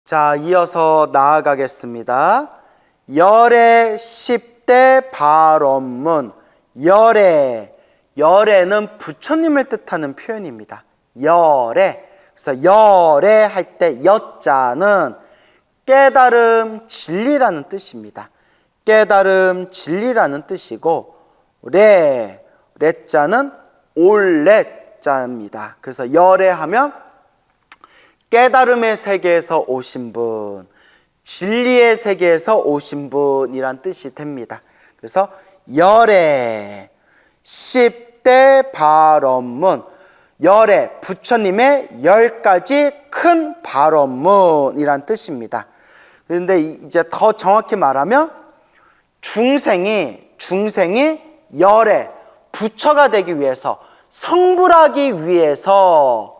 자, 이어서 나아가겠습니다. 열애 10대 발언문. 열애는 부처님을 뜻하는 표현입니다. 열애. 그래서 열애 할 때 여자는 깨달음, 진리라는 뜻입니다. 깨달음, 진리라는 뜻이고, 레자는 올레자입니다. 그래서 열애하면 깨달음의 세계에서 오신 분, 진리의 세계에서 오신 분이란 뜻이 됩니다. 그래서 열애 10대 발언문. 열애, 부처님의 10가지 큰 발언문이란 뜻입니다. 그런데 이제 더 정확히 말하면 중생이 열애, 부처가 되기 위해서, 성불하기 위해서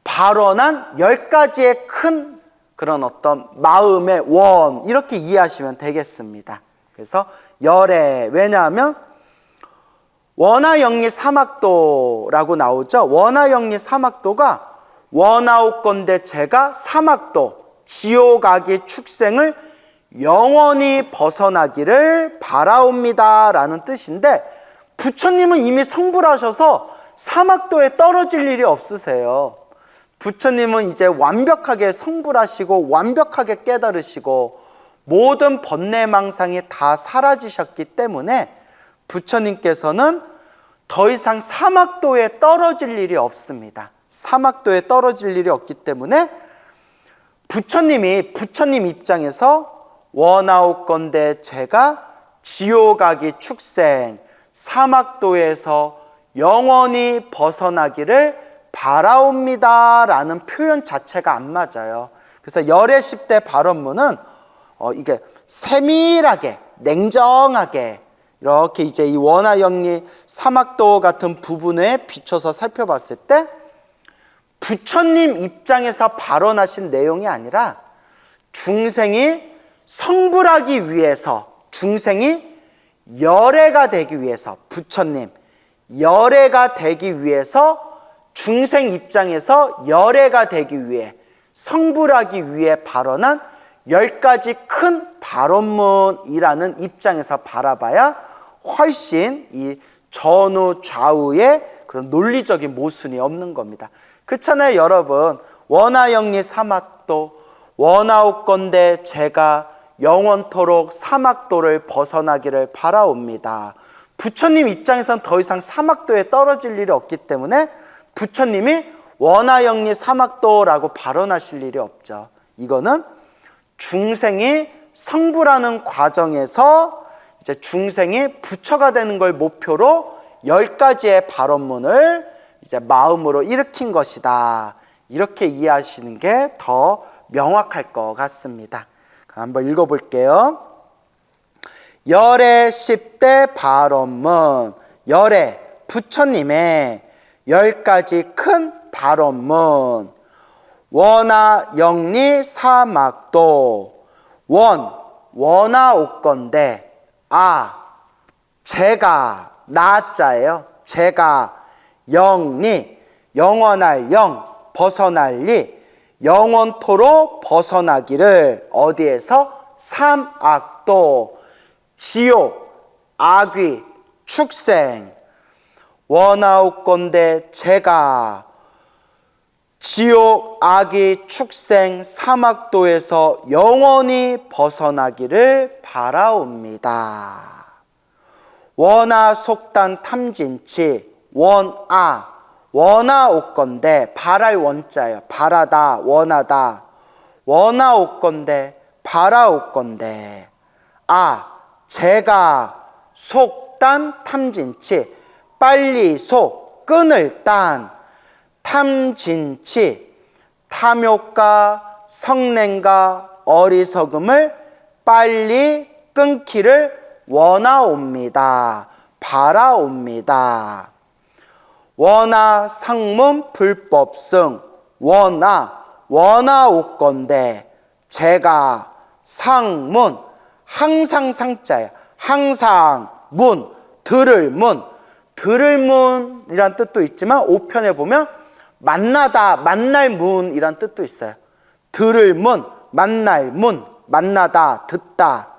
발언한 10가지의 큰 그런 어떤 마음의 원, 이렇게 이해하시면 되겠습니다. 그래서 열애, 왜냐하면 원하영리 사막도라고 나오죠. 원하영리 사막도가 원하옵건대 제가 사막도, 지옥악의 축생을 영원히 벗어나기를 바라옵니다 라는 뜻인데, 부처님은 이미 성불하셔서 사막도에 떨어질 일이 없으세요. 부처님은 이제 완벽하게 성불하시고 완벽하게 깨달으시고 모든 번뇌망상이 다 사라지셨기 때문에 부처님께서는 더 이상 사막도에 떨어질 일이 없습니다. 사막도에 떨어질 일이 없기 때문에 부처님 입장에서 원하옵건대 제가 지옥악의 축생, 사막도에서 영원히 벗어나기를 바라옵니다 라는 표현 자체가 안 맞아요. 그래서 열애 10대 발언문은 이게 세밀하게, 냉정하게 이렇게 이제 이 원하영리 사막도 같은 부분에 비춰서 살펴봤을 때 부처님 입장에서 발언하신 내용이 아니라 중생이 성불하기 위해서, 중생이 열애가 되기 위해서, 부처님 열애가 되기 위해서, 중생 입장에서 열애가 되기 위해, 성불하기 위해 발언한 10가지 큰 발언문이라는 입장에서 바라봐야 훨씬 이 전후 좌우의 그런 논리적인 모순이 없는 겁니다. 그렇잖아요, 여러분. 원하영리 사막도, 원하옵건대 제가 영원토록 사막도를 벗어나기를 바라옵니다. 부처님 입장에서는 더 이상 사막도에 떨어질 일이 없기 때문에 부처님이 원하영리 사막도라고 발언하실 일이 없죠. 이거는 중생이 성불하는 과정에서 이제 중생이 부처가 되는 걸 목표로 10가지의 발언문을 이제 마음으로 일으킨 것이다. 이렇게 이해하시는 게 더 명확할 것 같습니다. 한번 읽어볼게요. 열애 10대 발언문. 열애, 부처님의 10가지 큰 발언문. 원하영리 사막도. 원하옵건대 제가, 나자예요. 제가 영리, 영원할 영, 벗어날 리, 영원토로 벗어나기를 어디에서? 삼악도, 지옥, 악귀, 축생. 원하옵건대 제가 지옥, 악귀, 축생, 사막도에서 영원히 벗어나기를 바라옵니다. 원하 속단 탐진치. 원하옵건대, 바랄 원자예요. 바라다, 원하다. 원하옵건대, 바라옵건대 제가 속단 탐진치. 빨리 속, 끈을 딴. 탐진치, 탐욕과 성냄과 어리석음을 빨리 끊기를 원하옵니다. 바라옵니다. 원하 상문 불법승. 원하옵건대 제가 상문, 항상 상자예요. 항상 문, 들을 문. 들을 문이란 뜻도 있지만 5편에 보면 만나다, 만날 문이란 뜻도 있어요. 들을 문, 만날 문, 만나다, 듣다.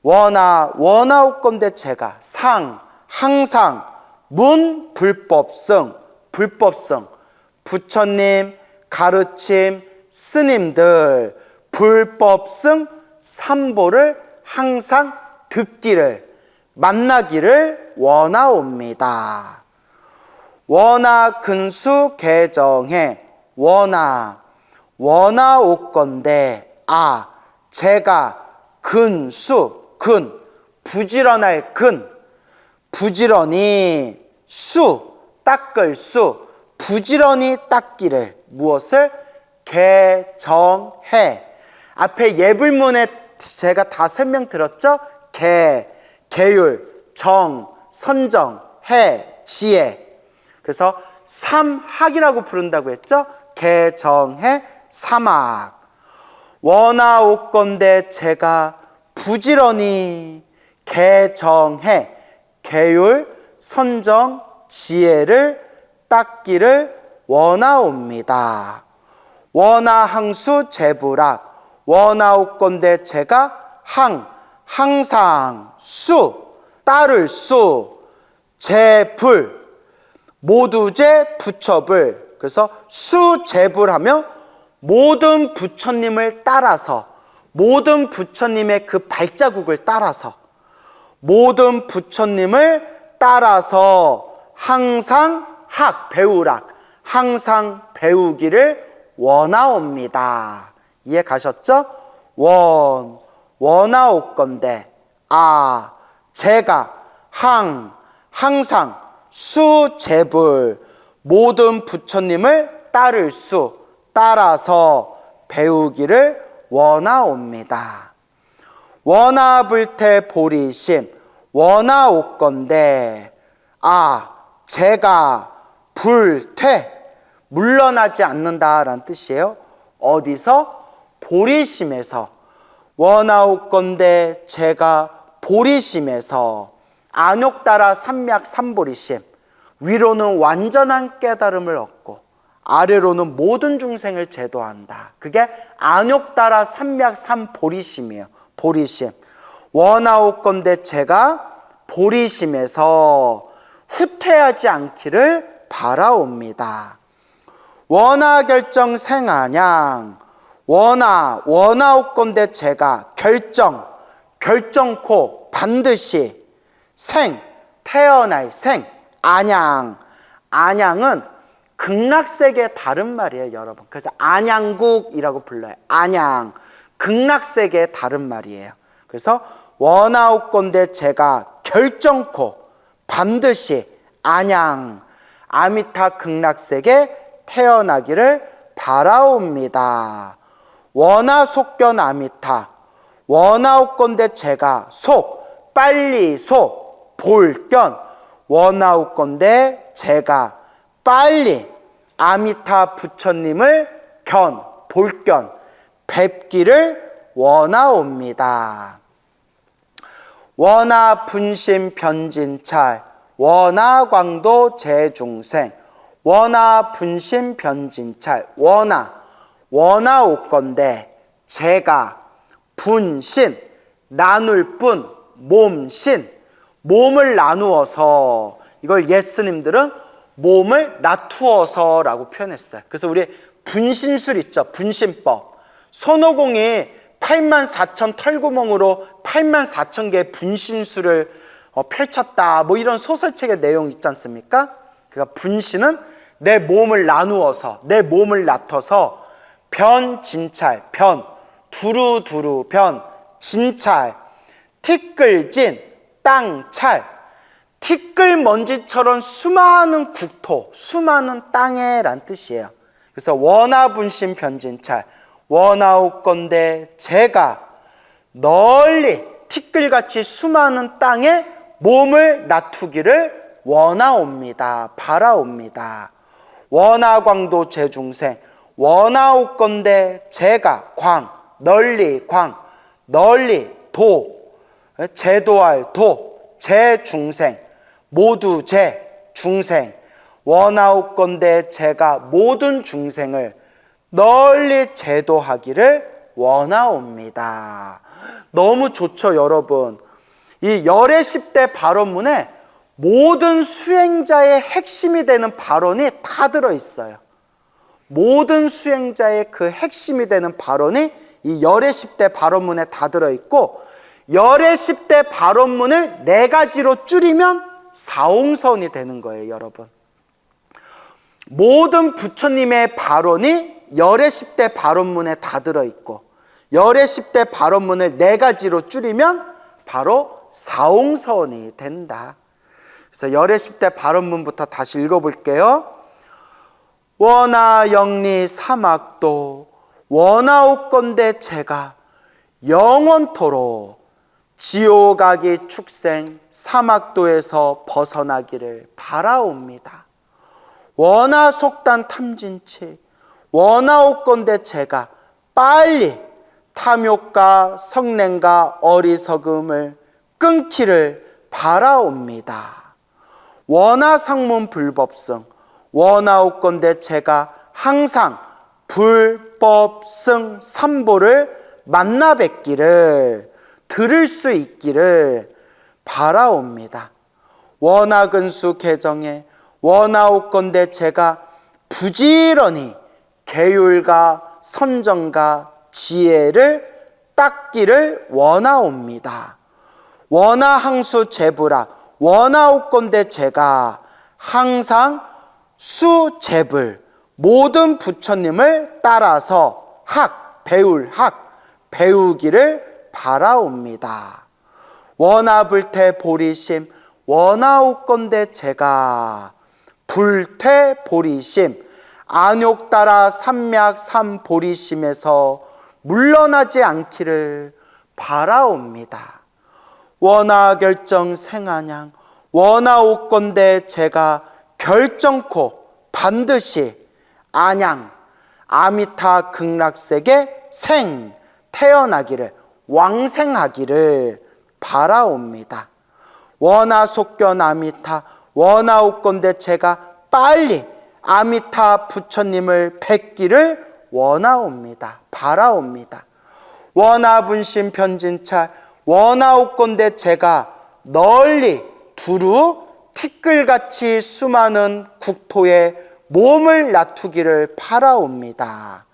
원하옵건대 제가 상, 항상, 문, 불법성, 부처님, 가르침, 스님들, 불법성, 삼보를 항상 듣기를, 만나기를 원하옵니다. 근수 개정해 원하옵건대 제가 근수 부지런할 부지런히 닦을 부지런히 닦기를 무엇을 개정해. 앞에 예불문에 제가 다 설명드렸죠? 계율, 정, 선정, 해, 지혜. 그래서 삼학이라고 부른다고 했죠? 개정해 삼학. 원하옵건대 제가 부지런히 개정해 계율, 선정, 지혜를 닦기를 원하옵니다. 항수 제불학 원하옵건대 제가 항상 따를 제불 모두제 부처불. 그래서 제불하면 모든 부처님을 따라서, 모든 부처님의 그 발자국을 따라서, 모든 부처님을 따라서 항상 배우락 항상 배우기를 원하옵니다. 이해 가셨죠? 원하옵건대 제가 항상 제불 모든 부처님을 따라서 배우기를 원하옵니다. 원하불태 보리심 원하옵건대 제가 물러나지 않는다라는 뜻이에요. 어디서? 보리심에서. 원하옵건대 제가 보리심에서 안욕따라 삼맥 삼보리심. 위로는 완전한 깨달음을 얻고 아래로는 모든 중생을 제도한다. 그게 안욕따라 삼맥 삼보리심이에요. 보리심. 원하옵건대 제가 보리심에서 후퇴하지 않기를 바라옵니다. 결정 생안양 원하옵건대 제가 결정코 반드시 태어날 안양은 극락세계의 다른 말이에요, 여러분. 그래서 안양국이라고 불러요. 극락세계의 다른 말이에요. 그래서 원하옵건대 제가 결정코 반드시 아미타 극락세계 태어나기를 바라옵니다. 속견 아미타 원하옵건대 제가 빨리 볼견 원하옵건대 제가 빨리 아미타 부처님을 볼견 뵙기를 원하옵니다. 분심 변진찰 광도 제중생 분심 변진찰 원하옵건대 제가 분신 나눌 뿐 몸을 나누어서, 이걸 예스님들은 몸을 나투어서라고 표현했어요. 그래서 우리 분신술 있죠, 분신법. 손오공이 84,000 털구멍으로 84,000개의 분신술을 펼쳤다, 이런 소설책의 내용 있지 않습니까? 그러니까 분신은 내 몸을 나누어서, 내 몸을 나눠서 변진찰, 두루두루 진찰, 티끌진 땅찰, 티끌먼지처럼 수많은 국토, 수많은 땅에 란 뜻이에요. 그래서 원하분심 변진찰 원하옵건대 제가 널리 티끌같이 수많은 땅에 몸을 나투기를 원하옵니다. 바라옵니다. 원하광도 제중생 원하옵건대 제가 널리 제도할 제중생 모두 제중생 원하옵건대 제가 모든 중생을 널리 제도하기를 원하옵니다. 너무 좋죠, 여러분. 이 열의 10대 발언문에 모든 수행자의 핵심이 되는 발언이 다 들어있어요. 모든 수행자의 그 핵심이 되는 발언이 이 열의 10대 발언문에 다 들어있고, 열의 10대 발언문을 4가지로 줄이면 사홍서원이 되는 거예요, 여러분. 모든 부처님의 발언이 열의 10대 발언문에 다 들어있고, 열의 10대 발언문을 4가지로 줄이면 바로 사홍서원이 된다. 그래서 열의 10대 발언문부터 다시 읽어볼게요. 원하 영리 사막도 원하옵건대 제가 영원토록 지옥아기 축생 사막도에서 벗어나기를 바라옵니다. 원하 속단 탐진치 원하옵건대 제가 빨리 탐욕과 성냄과 어리석음을 끊기를 바라옵니다. 원하 상문 불법승 원하옵건대 제가 항상 불법승 삼보를 만나 뵙기를 들을 수 있기를 바라옵니다. 원하근수 개정에 원하옵건대 제가 부지런히 계율과 선정과 지혜를 닦기를 원하옵니다. 원하항수 제불아 원하옵건대 제가 항상 수제불 모든 부처님을 따라서 배우기를 바라옵니다. 원하불태 보리심 원하옵건대 제가 불태 보리심 안욕 따라 삼맥 삼보리심에서 물러나지 않기를 바라옵니다. 원하 결정 생안양 원하옵건대 제가 결정코 반드시 안양 아미타 극락세계 태어나기를 왕생하기를 바라옵니다. 원하 속견 아미타 원하옵건대 제가 빨리 아미타 부처님을 뵙기를 원하옵니다. 바라옵니다. 원하 분심 편진찰 원하옵건대 제가 널리 두루 티끌같이 수많은 국토에 몸을 놔두기를 바라옵니다.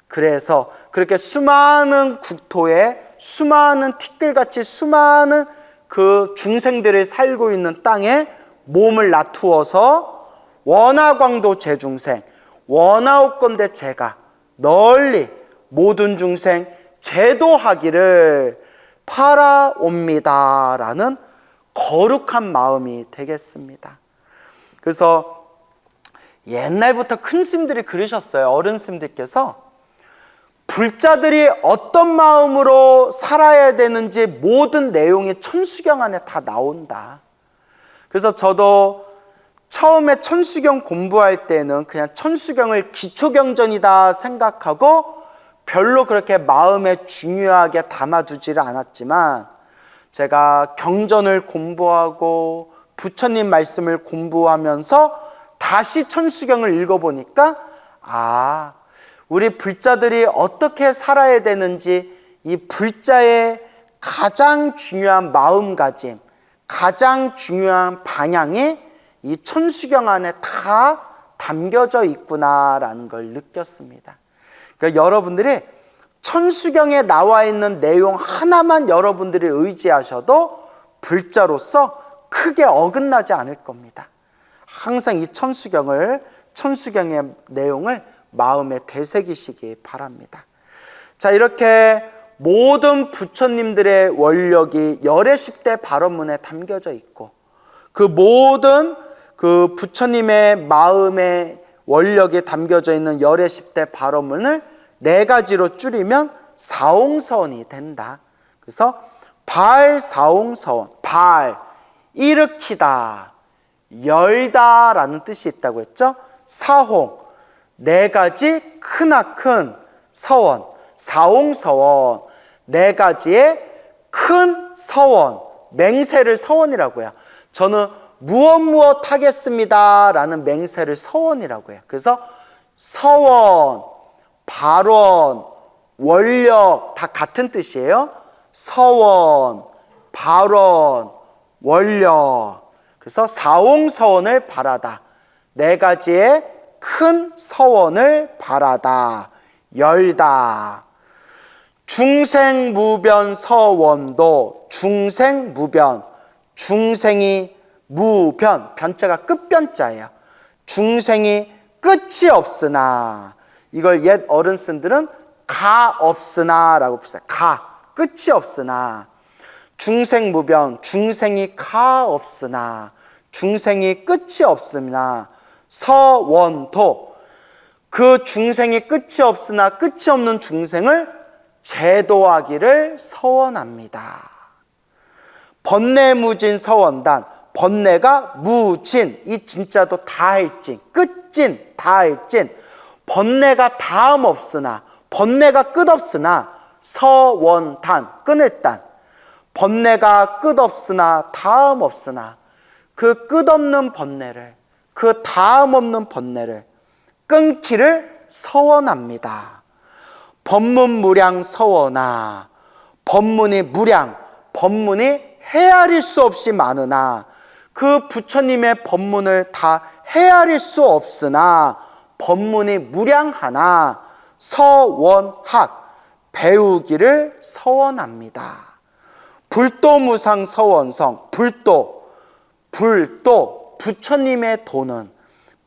그래서 그렇게 수많은 국토에 수많은 티끌같이 수많은 그 중생들이 살고 있는 땅에 몸을 놔두어서 원하광도 제중생 원하옵건대 제가 널리 모든 중생 제도하기를 바라옵니다 라는 거룩한 마음이 되겠습니다. 그래서 옛날부터 큰 스님들이 그러셨어요. 어른 스님들께서 불자들이 어떤 마음으로 살아야 되는지 모든 내용이 천수경 안에 다 나온다. 그래서 저도 처음에 천수경 공부할 때는 그냥 천수경을 기초경전이다 생각하고 별로 그렇게 마음에 중요하게 담아두지를 않았지만, 제가 경전을 공부하고 부처님 말씀을 공부하면서 다시 천수경을 읽어보니까 우리 불자들이 어떻게 살아야 되는지 이 불자의 가장 중요한 마음가짐, 가장 중요한 방향이 이 천수경 안에 다 담겨져 있구나라는 걸 느꼈습니다. 그러니까 여러분들이 천수경에 나와 있는 내용 하나만 여러분들이 의지하셔도 불자로서 크게 어긋나지 않을 겁니다. 항상 이 천수경의 내용을 마음에 되새기시기 바랍니다. 자, 이렇게 모든 부처님들의 원력이 열의 10대 발언문에 담겨져 있고, 그 모든 그 부처님의 마음의 원력이 담겨져 있는 열의 10대 발언문을 4가지로 줄이면 사홍서원이 된다. 그래서 발사홍서원, 발, 일으키다, 열다 라는 뜻이 있다고 했죠. 사홍, 4가지 크나큰 서원, 사홍서원, 4가지의 큰 서원, 맹세를 서원이라고 해요. 저는 무엇 하겠습니다 라는 맹세를 서원이라고 해요. 그래서 서원, 발원, 원력 다 같은 뜻이에요. 서원, 발원, 원력. 그래서 사홍서원을 바라다. 네 가지의 큰 서원을 바라다. 열다. 중생무변 서원도. 중생무변. 중생이 무변. 변자가 끝변자예요. 중생이 끝이 없으나. 이걸 옛 어른쓴들은 가 없으나 라고 표현해요. 가. 끝이 없으나. 중생무변. 중생이 가 없으나. 중생이 끝이 없으나. 서원도. 그 중생이 끝이 없으나 끝이 없는 중생을 제도하기를 서원합니다. 번뇌무진 서원단. 번뇌가 무진, 이 진짜도 다할진, 끝진, 다할진. 번뇌가 다음 없으나, 번뇌가 끝 없으나 서원단, 끊을 단. 번뇌가 끝 없으나 다음 없으나 그 끝없는 번뇌를, 그 다음 없는 번뇌를 끊기를 서원합니다. 법문무량 서원아. 법문이 무량, 법문이 헤아릴 수 없이 많으나 그 부처님의 법문을 다 헤아릴 수 없으나 법문이 무량하나 서원학, 배우기를 서원합니다. 불도무상 서원성. 불도, 부처님의 도는,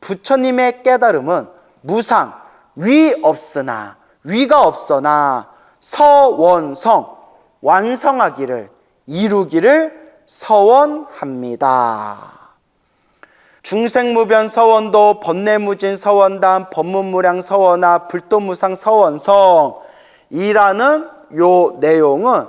부처님의 깨달음은 무상, 위 없으나, 위가 없으나 서원성, 완성하기를, 이루기를 서원합니다. 중생무변 서원도, 번뇌무진 서원단, 법문무량 서원아, 불도무상 서원성 이라는 요 내용은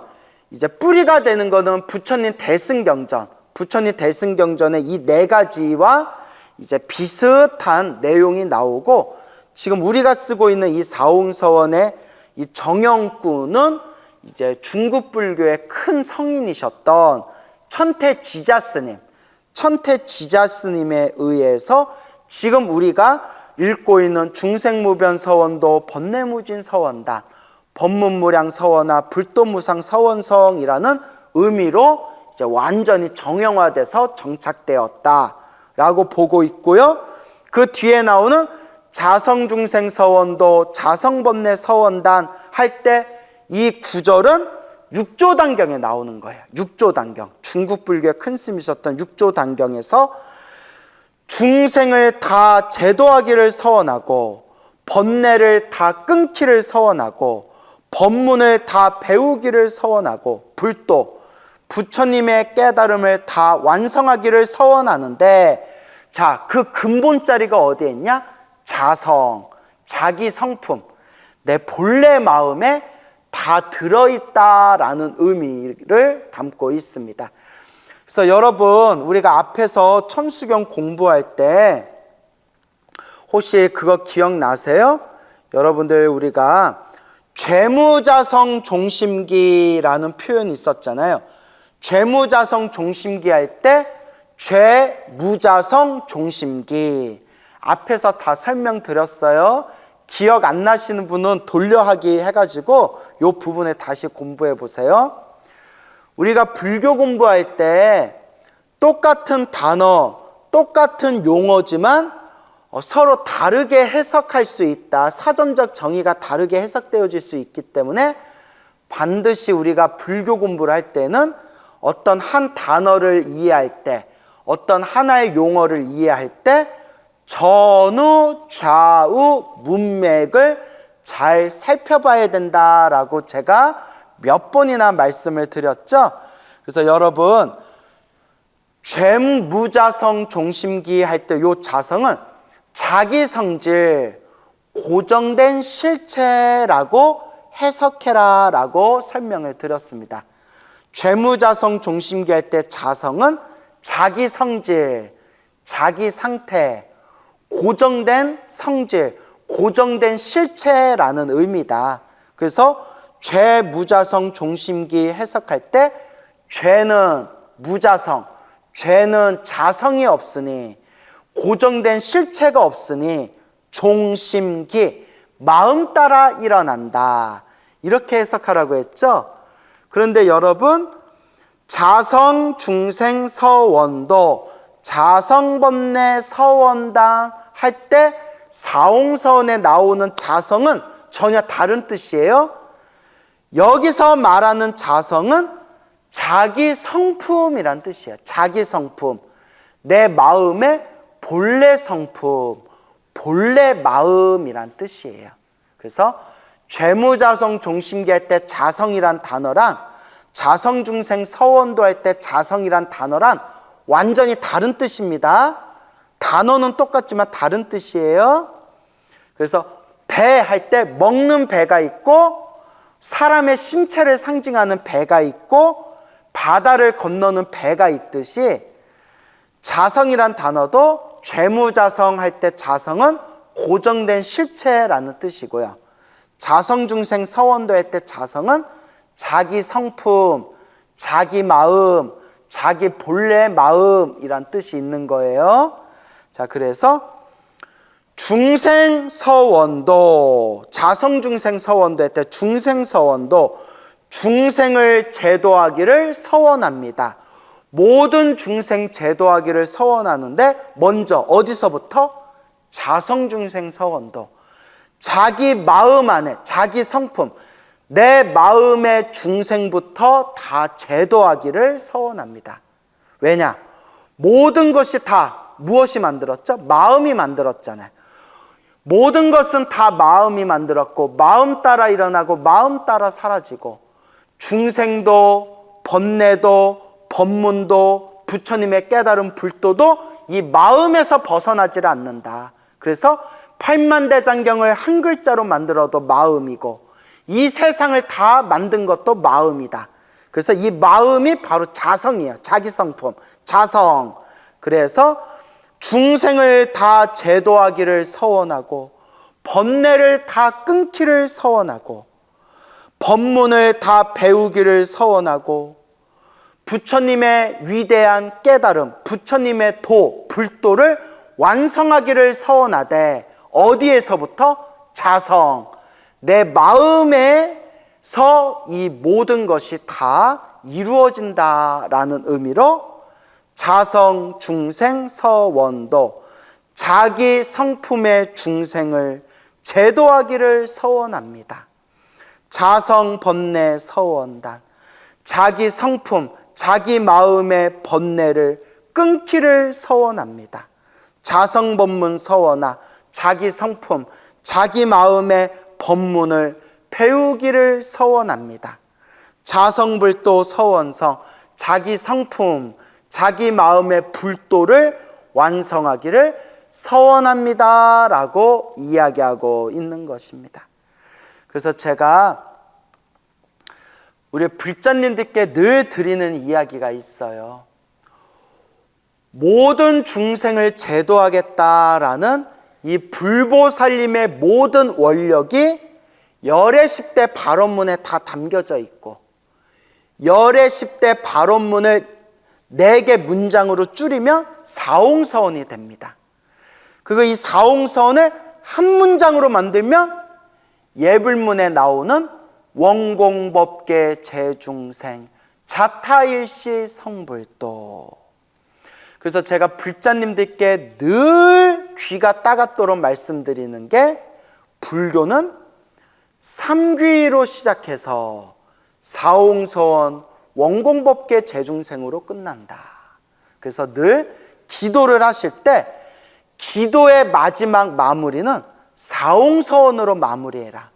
이제 뿌리가 되는 거는 부처님 대승경전, 부처님 대승경전의 이 네 가지와 이제 비슷한 내용이 나오고, 지금 우리가 쓰고 있는 이 사홍서원의 이 정영구는 이제 중국 불교의 큰 성인이셨던 천태지자스님, 천태지자스님에 의해서 지금 우리가 읽고 있는 중생무변 서원도, 번뇌무진 서원단, 법문무량 서원아, 불도무상 서원성이라는 의미로 이제 완전히 정형화돼서 정착되었다라고 보고 있고요. 그 뒤에 나오는 자성중생 서원도, 자성법뇌 서원단 할 때 이 구절은 육조단경에 나오는 거예요. 육조단경. 중국 불교의 큰 스님이셨던 육조단경에서 중생을 다 제도하기를 서원하고, 번뇌를 다 끊기를 서원하고, 법문을 다 배우기를 서원하고, 불도, 부처님의 깨달음을 다 완성하기를 서원하는데, 자, 그 근본 자리가 어디에 있냐? 자성, 자기 성품, 내 본래 마음에 다 들어있다라는 의미를 담고 있습니다. 그래서 여러분, 우리가 앞에서 천수경 공부할 때 혹시 그거 기억나세요? 여러분들, 우리가 죄무자성 종심기라는 표현이 있었잖아요. 죄무자성 종심기 할 때 죄무자성 종심기 앞에서 다 설명드렸어요. 기억 안 나시는 분은 돌려하기 해가지고 이 부분에 다시 공부해 보세요. 우리가 불교 공부할 때 똑같은 단어, 똑같은 용어지만 서로 다르게 해석할 수 있다. 사전적 정의가 다르게 해석되어질 수 있기 때문에 반드시 우리가 불교 공부를 할 때는 어떤 한 단어를 이해할 때, 어떤 하나의 용어를 이해할 때 전후, 좌우, 문맥을 잘 살펴봐야 된다라고 제가 몇 번이나 말씀을 드렸죠. 그래서 여러분, 죄무자성 종심기 할 때 이 자성은 자기 성질, 고정된 실체라고 해석해라 라고 설명을 드렸습니다. 죄무자성 종심기 할 때 자성은 자기 성질, 자기 상태, 고정된 성질, 고정된 실체라는 의미다. 그래서 죄무자성 종심기 해석할 때 죄는 무자성, 죄는 자성이 없으니, 고정된 실체가 없으니 종심기, 마음 따라 일어난다. 이렇게 해석하라고 했죠. 그런데 여러분, 자성, 중생, 서원도, 자성법내 서원당 할 때 사홍서원에 나오는 자성은 전혀 다른 뜻이에요. 여기서 말하는 자성은 자기 성품이란 뜻이에요. 자기 성품, 내 마음의 본래 성품, 본래 마음이란 뜻이에요. 그래서 죄무자성 종심기 할 때 자성이란 단어랑 자성중생 서원도 할 때 자성이란 단어란 완전히 다른 뜻입니다. 단어는 똑같지만 다른 뜻이에요. 그래서 배 할 때 먹는 배가 있고, 사람의 신체를 상징하는 배가 있고, 바다를 건너는 배가 있듯이 자성이란 단어도 죄무자성 할 때 자성은 고정된 실체라는 뜻이고요. 자성중생 서원도 할 때 자성은 자기 성품, 자기 마음, 자기 본래 마음이란 뜻이 있는 거예요. 자, 그래서 중생서원도, 자성중생서원도 할 때 중생서원도 중생을 제도하기를 서원합니다. 모든 중생 제도하기를 서원하는데 먼저 어디서부터? 자성중생서원도. 자기 마음 안에, 자기 성품, 내 마음의 중생부터 다 제도하기를 서원합니다. 왜냐? 모든 것이 다 무엇이 만들었죠? 마음이 만들었잖아요. 모든 것은 다 마음이 만들었고, 마음 따라 일어나고 마음 따라 사라지고, 중생도 번뇌도 법문도 부처님의 깨달은 불도도 이 마음에서 벗어나질 않는다. 그래서 팔만대장경을 한 글자로 만들어도 마음이고, 이 세상을 다 만든 것도 마음이다. 그래서 이 마음이 바로 자성이에요. 자기 성품, 자성. 그래서 중생을 다 제도하기를 서원하고, 번뇌를 다 끊기를 서원하고, 법문을 다 배우기를 서원하고, 부처님의 위대한 깨달음, 부처님의 도, 불도를 완성하기를 서원하되, 어디에서부터? 자성, 내 마음에서 이 모든 것이 다 이루어진다라는 의미로 자성, 중생, 서원도, 자기 성품의 중생을 제도하기를 서원합니다. 자성, 번뇌, 서원단, 자기 성품, 자기 마음의 번뇌를 끊기를 서원합니다. 자성법문 서원하, 자기 성품, 자기 마음의 법문을 배우기를 서원합니다. 자성불도 서원성, 자기 성품, 자기 마음의 불도를 완성하기를 서원합니다 라고 이야기하고 있는 것입니다. 그래서 제가 우리 불자님들께 늘 드리는 이야기가 있어요. 모든 중생을 제도하겠다라는 이 불보살님의 모든 원력이 열의 10대 발언문에 다 담겨져 있고, 열의 10대 발언문을 4개 문장으로 줄이면 사홍서원이 됩니다. 그리고 이 사홍서원을 한 문장으로 만들면 예불문에 나오는 원공법계 제중생 자타일시 성불도. 그래서 제가 불자님들께 늘 귀가 따갑도록 말씀드리는 게, 불교는 삼귀로 시작해서 사홍서원, 원공법계 제중생으로 끝난다. 그래서 늘 기도를 하실 때 기도의 마지막 마무리는 사홍서원으로 마무리해라.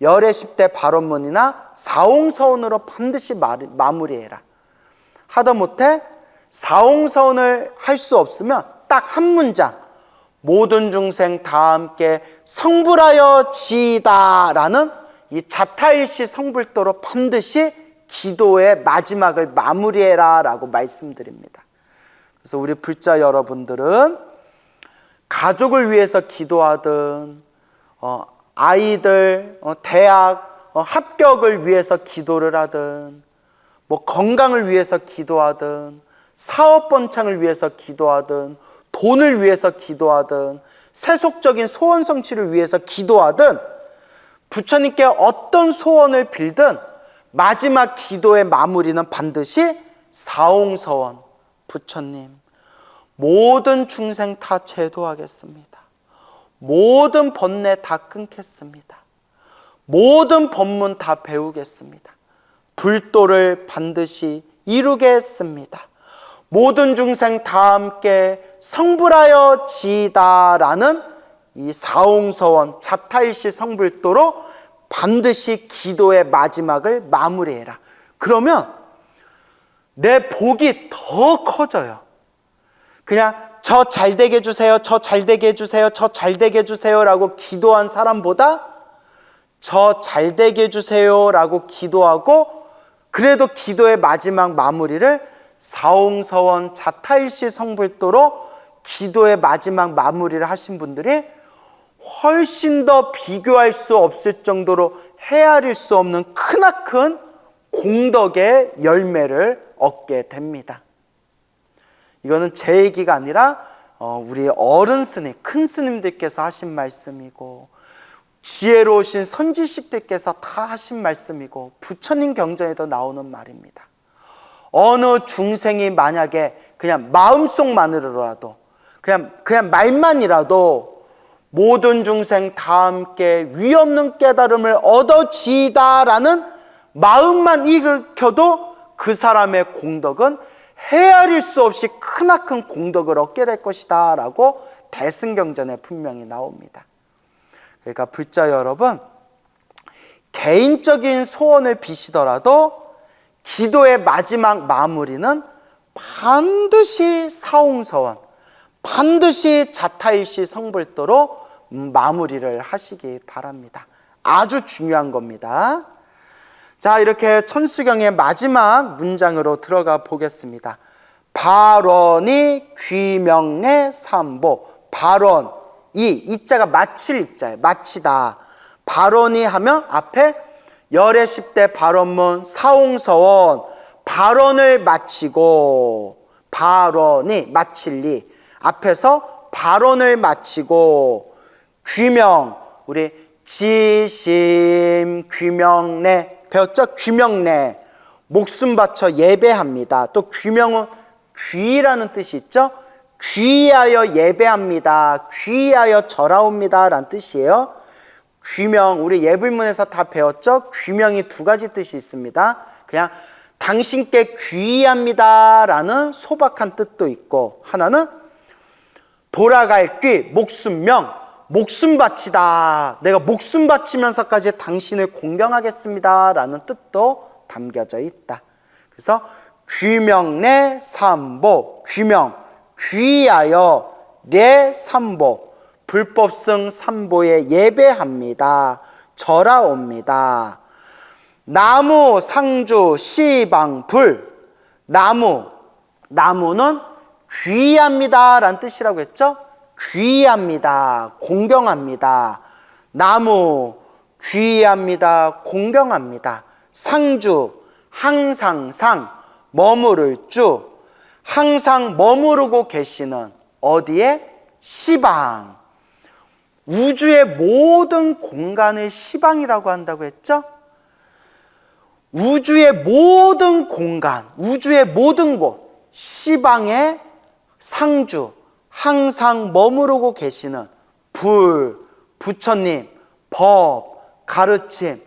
열의 10대 발언문이나 사홍서원으로 반드시 마무리해라. 하다못해 사홍서원을 할 수 없으면 딱 한 문장, 모든 중생 다 함께 성불하여 지이다라는 이 자타일시 성불도로 반드시 기도의 마지막을 마무리해라 라고 말씀드립니다. 그래서 우리 불자 여러분들은 가족을 위해서 기도하든, 아이들 대학 합격을 위해서 기도를 하든, 뭐 건강을 위해서 기도하든, 사업 번창을 위해서 기도하든, 돈을 위해서 기도하든, 세속적인 소원 성취를 위해서 기도하든, 부처님께 어떤 소원을 빌든 마지막 기도의 마무리는 반드시 사홍서원. 부처님, 모든 중생 다 제도하겠습니다. 모든 번뇌 다 끊겠습니다. 모든 법문 다 배우겠습니다. 불도를 반드시 이루겠습니다. 모든 중생 다 함께 성불하여 지이다라는 이 사홍서원 자타일시 성불도로 반드시 기도의 마지막을 마무리해라. 그러면 내 복이 더 커져요. 그냥 저 잘되게 해주세요, 저 잘되게 해주세요, 저 잘되게 해주세요 라고 기도한 사람보다 저 잘되게 해주세요 라고 기도하고 그래도 기도의 마지막 마무리를 사홍서원 자타일시 성불도로 기도의 마지막 마무리를 하신 분들이 훨씬 더 비교할 수 없을 정도로 헤아릴 수 없는 크나큰 공덕의 열매를 얻게 됩니다. 이거는 제 얘기가 아니라 우리 어른 스님, 큰 스님들께서 하신 말씀이고 지혜로우신 선지식들께서 다 하신 말씀이고 부처님 경전에도 나오는 말입니다. 어느 중생이 만약에 그냥 마음속만으로라도 그냥 말만이라도 모든 중생 다 함께 위없는 깨달음을 얻어지이다라는 마음만 일으켜도 그 사람의 공덕은 헤아릴 수 없이 크나큰 공덕을 얻게 될 것이다 라고 대승경전에 분명히 나옵니다. 그러니까 불자 여러분, 개인적인 소원을 비시더라도 기도의 마지막 마무리는 반드시 사홍서원, 반드시 자타일시 성불도로 마무리를 하시기 바랍니다. 아주 중요한 겁니다. 자, 이렇게 천수경의 마지막 문장으로 들어가 보겠습니다. 발언이 귀명내 삼보. 발언, 이자가 마칠 이자예요. 마치다. 발언이 하면 앞에 열의 10대 발언문 사홍서원, 발언을 마치고, 발언이 마칠리, 앞에서 발언을 마치고, 귀명, 우리 지심 귀명내 배웠죠? 귀명내, 목숨 바쳐 예배합니다. 또 귀명은 귀라는 뜻이 있죠? 귀하여 예배합니다. 귀하여 절하옵니다 라는 뜻이에요. 귀명, 우리 예불문에서 다 배웠죠? 귀명이 두 가지 뜻이 있습니다. 그냥 당신께 귀합니다 라는 소박한 뜻도 있고, 하나는 돌아갈 귀, 목숨명, 목숨 바치다. 내가 목숨 바치면서까지 당신을 공경하겠습니다 라는 뜻도 담겨져 있다. 그래서 귀명내 삼보, 귀명, 귀하여 내 삼보, 불법성 삼보에 예배합니다. 절하옵니다. 나무, 상주, 시방, 불. 나무는 귀합니다 라는 뜻이라고 했죠? 귀합니다, 공경합니다. 나무, 귀합니다, 공경합니다. 상주, 항상 머무를 주, 항상 머무르고 계시는 어디에? 시방. 우주의 모든 공간을 시방이라고 한다고 했죠? 우주의 모든 공간, 우주의 모든 곳, 시방의 상주, 항상 머무르고 계시는 부처님, 법, 가르침,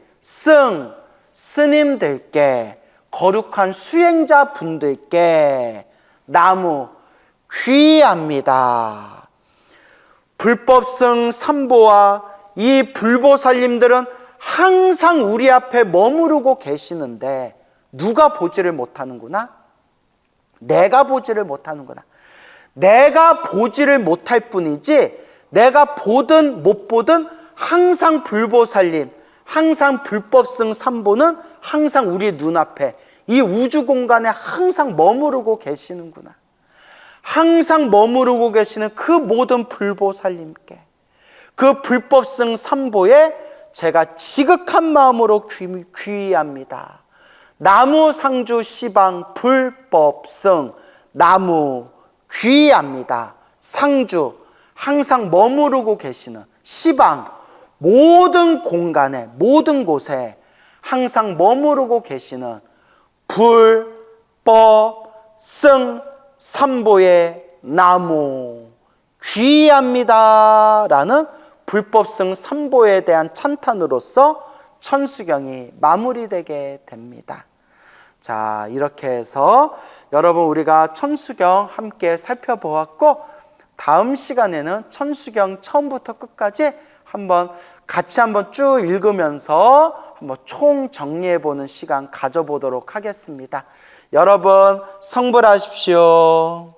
스님들께, 거룩한 수행자 분들께 나무 귀합니다. 불법성 삼보와 이 불보살님들은 항상 우리 앞에 머무르고 계시는데 누가 보지를 못하는구나? 내가 보지를 못하는구나. 내가 보지를 못할 뿐이지 내가 보든 못 보든 항상 불보살님, 항상 불법성 삼보는 항상 우리 눈앞에 이 우주 공간에 항상 머무르고 계시는구나. 항상 머무르고 계시는 그 모든 불보살님께, 그 불법성 삼보에 제가 지극한 마음으로 귀의합니다. 나무, 상주, 시방, 불법성, 나무 귀의합니다. 상주, 항상 머무르고 계시는, 시방, 모든 공간에, 모든 곳에 항상 머무르고 계시는 불, 법, 승, 삼보의 나무 귀합니다 라는 불법승 삼보에 대한 찬탄으로서 천수경이 마무리되게 됩니다. 자, 이렇게 해서 여러분 우리가 천수경 함께 살펴보았고, 다음 시간에는 천수경 처음부터 끝까지 같이 한번 쭉 읽으면서 한번 총 정리해 보는 시간 가져보도록 하겠습니다. 여러분 성불하십시오.